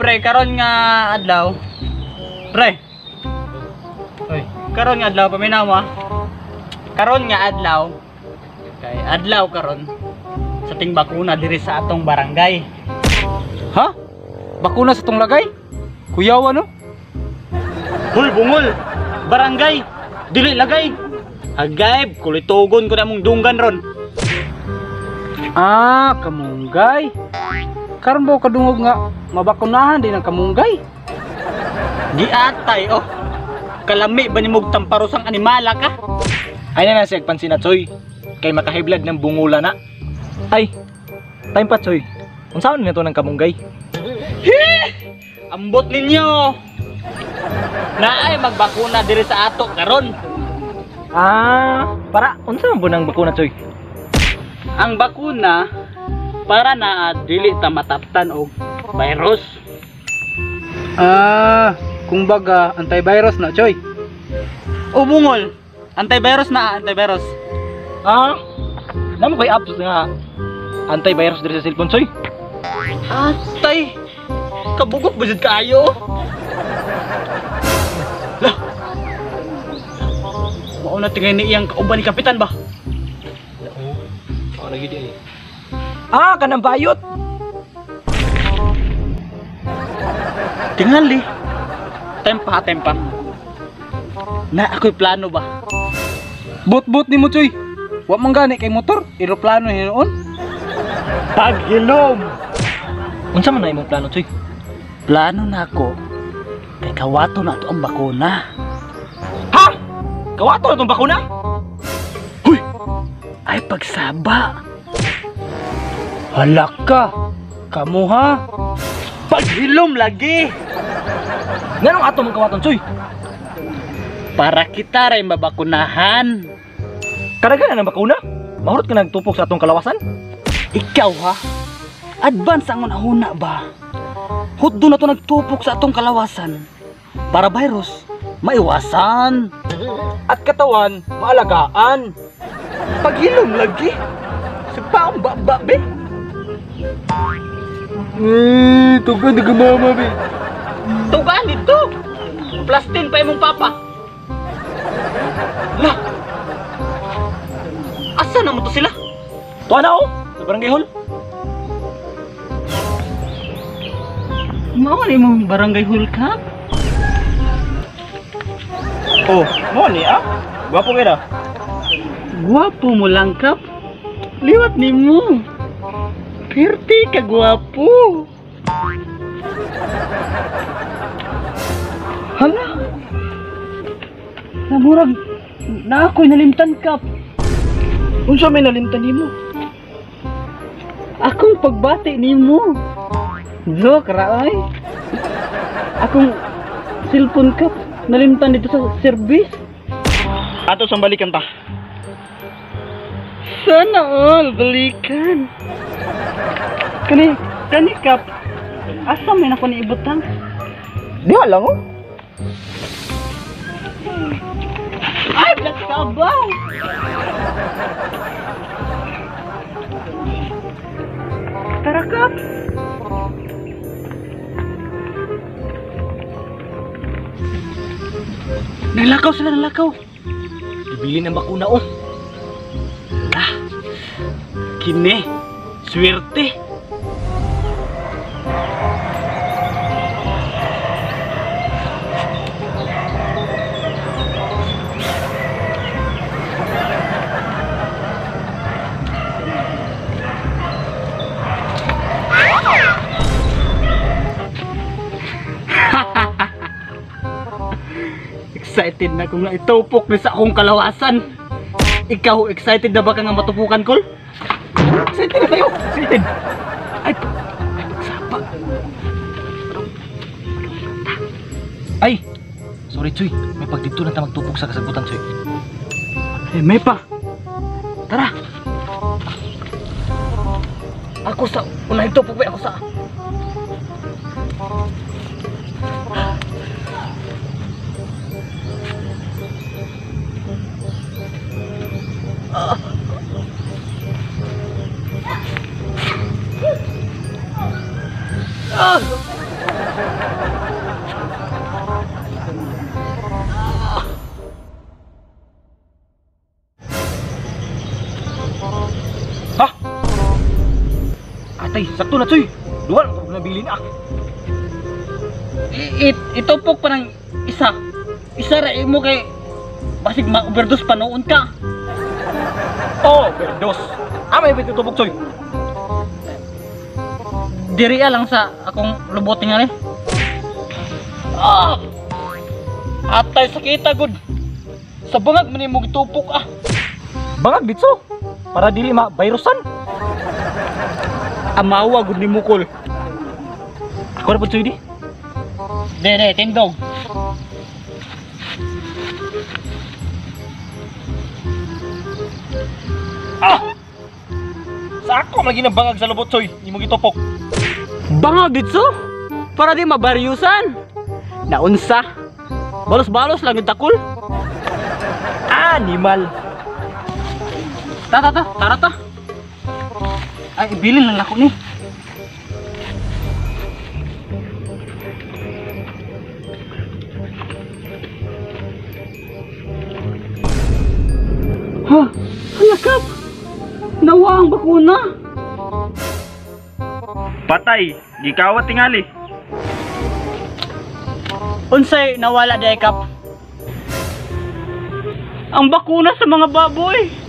pre, karon nga adlaw. Pre. Oy, karon nga adlaw paminaw mo. Karon nga adlaw. Kay adlaw karon sa ting bakuna diri sa atong barangay. Ha? Bakuna sa tong lagay? Kuyaw ano? Hoy, bungol. Barangay, dili lagay. Agayb, kulitugon ko na mong dunggan ron. Ah, kamunggay. Karon ba kadungog nga mabakunahan din ang kamunggay? Giatay oh. Kalami ba ni mog tamparosang animala ka? Ay na siya pansin na Choy. Kay makahiblad ng bungula na. Ay, time pa Choy. Unsaon nito ng kamunggay? Ambot ninyo. Naay magbakuna diri sa ato karon. Ah, para unsa man bunang bakuna Choy? Ang bakuna para na dili ta mataptan og virus. Ah, kung baga antivirus na, Choy. O bungol, antivirus na antivirus. Ah, namo kay apps nga antivirus diri sa cellphone Choy. Atay, kabugok ba jud kaayo? Lah. Mao na tingay ni iyang kauban ni kapitan ba? Oh, lagi di. Ah, kanang bayot. Tingali. Tempa. Na ako'y plano ba? Bot-bot nimo, Choy. Wa man gani kay motor, eroplano hinuon. Paghilom. Unsa man na imong plano Choy? Plano na ako. Kay kawato na to ang bakuna. Ha? Kawato na tong bakuna? Huy! Ay pagsaba. Halak ka. Kamu ha? Paghilom lagi. Nganong ato mong kawaton Choy? Para kita rin mabakunahan. Karaganan ng bakuna? Mahurot ka nagtupok sa atong kalawasan? Ikaw ha? Advance ang unahuna ba? Huddo na to nagtupok sa atong kalawasan. Para virus, maiwasan. At katawan, maalagaan. Paghilom lagi. Sapaong baba be. Tugan di mama be. Tugan dito. Plastin pa imong papa. Lah. Asa na mo to sila? Tuwa na oh, sa barangay hall. Mao ni mong barangay hall cup. Oh, mo ni ah? Gwapo ka na. Guwapo mo lang kap. Liwat ni mo. Perti ka guwapo. Hala. Namurag na ako'y nalimtan kap. Unsa may nalimtan nimo? Akong pagbati nimo. Joke ra ay. Akong cellphone kap nalimtan dito sa service. Ato sang balikan ta. Sana all balikan. Kani kap. Asa may nako ni ibutang? Di lang oh. Ay, black kabaw. Tara kap. Nalakaw sila, nalakaw. Ibili ng bakuna oh. Ah, kini, swerte. Excited na kung naitupok na sa akong kalawasan. Ikaw, excited na ba ka nga matupukan, Kol? Excited na tayo. Excited. Ay, pagsapa. Ay, sorry Choy. May pagdito na ta magtupok sa kasagutan Choy. Eh, may pa. Tara. Ako sa unang tupok, ako sa... patay. Sakto na, Choy. Duwal ko nabili na. Itupok pa ng isa. Isa ra mo kay basig ma-overdose pa noon ka. Oh, berdos. Amay ba itutubok, Choy? Diri lang sa akong luboting nga Ah! Atay sakita gud. Sa bangag man mo gitupok Bangag ditso. Para dili ma-virusan. Amawa gud ni mukol. Ako na po, Choy, di. Dere, tindog. Sa ako lagi na bangag sa lubot, Choy. Di mo gitupok. Bangag ditso. Para di mabaryusan. Naunsa. Balos-balos lang yung takol. Animal. Tara ta. Ay, ibilin lang ako ni. Ha? Hayakap! Nawa ang bakuna! Patay. Gikawat tingali. Unsay nawala Dekap? Ang bakuna sa mga baboy!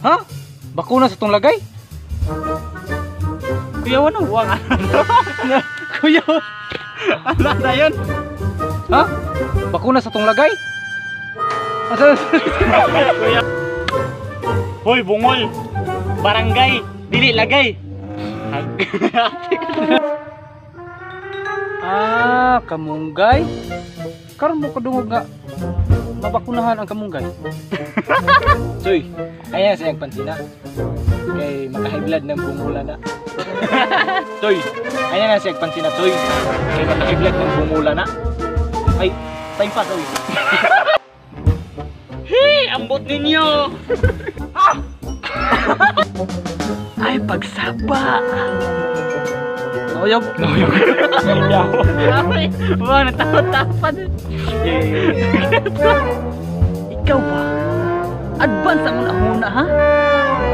Ha? Bakuna sa tong lagay? Kuya, wala buwang Kuya, ano na yun? Ha? Bakuna sa tong lagay? Asa? Kuya. Hoy, bungol. Barangay, dili lagay. Kamunggay. Karon mo kadungog nga mabakunahan ang kamunggay. Choy, ayan sa iyang pansina. Kay makahiblad ng bumula na. Choy, ayan na sa iyang pansina, Choy. Kay makahiblad ng bumula na. Ay, time pa, Choy. Hey, ambot ninyo. Ay, pagsaba. Nauyog. Ay, wow, natakot-takot. Ikaw ba? Advance ang una-una, ha?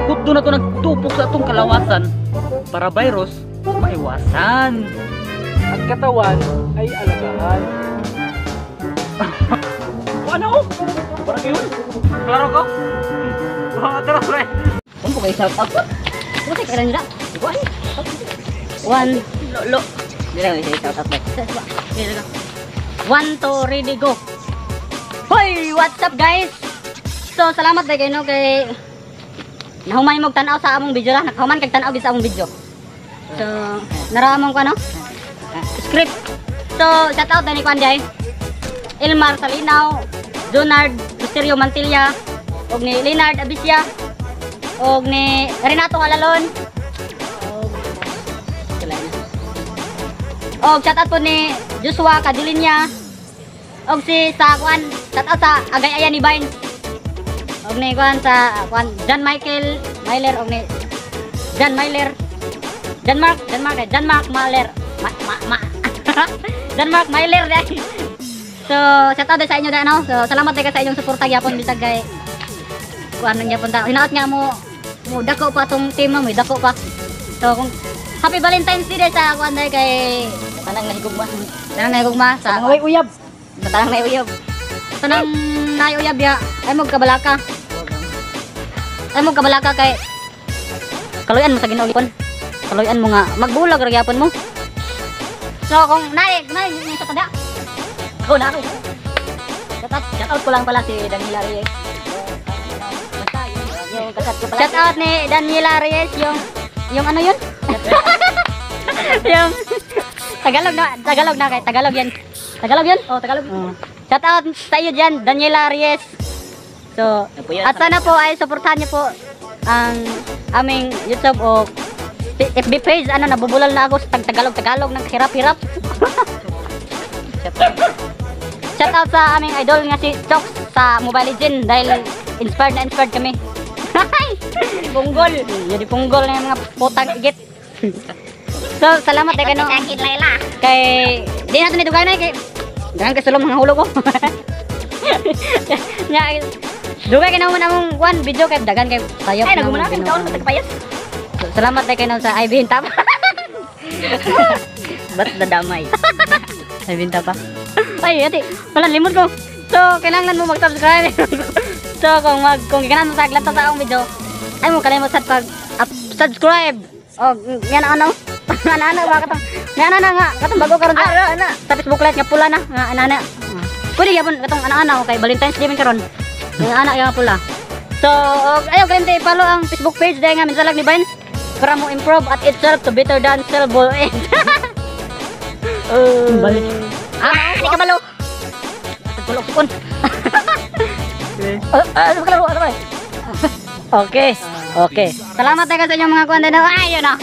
Kung doon na ito nagtupok sa itong kalawasan para virus maiwasan. At katawan ay alagaan. Ano? Parang yun. Klaro ko? Tara, pre. Ano po kayo shout out po? Ano kayo kailan nila? One. Lo. Hindi lang kayo shout out po. One, two, ready, go. Hoy! What's up guys? So, salamat na kayo no kay nahuman mo tanaw sa among video ra. Nakahuman kag tanaw sa among video. So, naramong ko ano? Script. So, shout out na ni Kwanday. Ilmar Salinaw, Jonard Misterio Mantilla, og ni Leonard Abisya, og ni Renato Alalon, og shout out po ni Joshua Cadilinya, og si sa Kwan, shout out sa Agay-ayan ni Vines, og ni Kwan sa Kwan John Michael Myler, og ni John Myler, John Mark Myler, John Mark Myler dai. So, shout out sa inyo dai no. So, salamat kay sa inyong suporta gyapon bisag kay kuan niya punta. Hinaot nga mo dako pa tong team mo, dako pa. So, kung Happy Valentine's Day sa kuan dai kay tanang nahigugma. Tanang nahigugma sa Ang uyab. tanang nahuyab. Tanang nahuyab ya. Ay mo kabalaka. Ay mo kabalaka kay kaluyan mo sa ginugipon. Kaluyan mo nga magbulag ra gyapon mo. So, kung naay sa tada. Ako na ako. Shout out ko lang pala si Daniela Reyes. Shout out ni Daniela Reyes yung ano yun? Yung Tagalog na kay Tagalog yan. Tagalog yun? Oh, Tagalog. Shout out sa iyo diyan, Daniela Reyes. So, at sana po ay suportahan niyo po ang aming YouTube o FB page. Ano, nabubulol na ako sa Tagalog ng hirap-hirap. Shout out sa aming idol nga si Chok sa Mobile Legends dahil inspired kami. Punggol. Jadi punggol na yung mga putang igit. So, salamat kay no. Sakit Layla. Kay di natin ito kay kay dagan kay sulong mga hulog ko. Nya dugay kay naman among one video kay dagan kay tayo. Ay, nagumuna ka taon matagpayas. Salamat kay no sa Ivy Hintap. Ba't nadamay? Ivy Hintap pa. Ay, ate, wala limot ko. So, kailangan mo mag-subscribe. So, kung kailangan mo sa aglat sa akong video, ay mo kalimot sa subscribe. Oh, yan ano? Ana ba katong? Yan ana nga, katong bago karon sa Facebook Live nga pula na, nga ana. Pwede gyapon katong ana kay Valentine's Day man karon. Nga ana nga pula. So, ayaw kalimte i-follow ang Facebook page dahil nga minsalag ni Vines para mo improve at itself to better than sellable. Balik. Di ka balo. Tulok-tukon. Ano kalaro? Ano ba? Okay. Okay. Salamat tayo sa inyong mga kuwan din. Ay, yun na.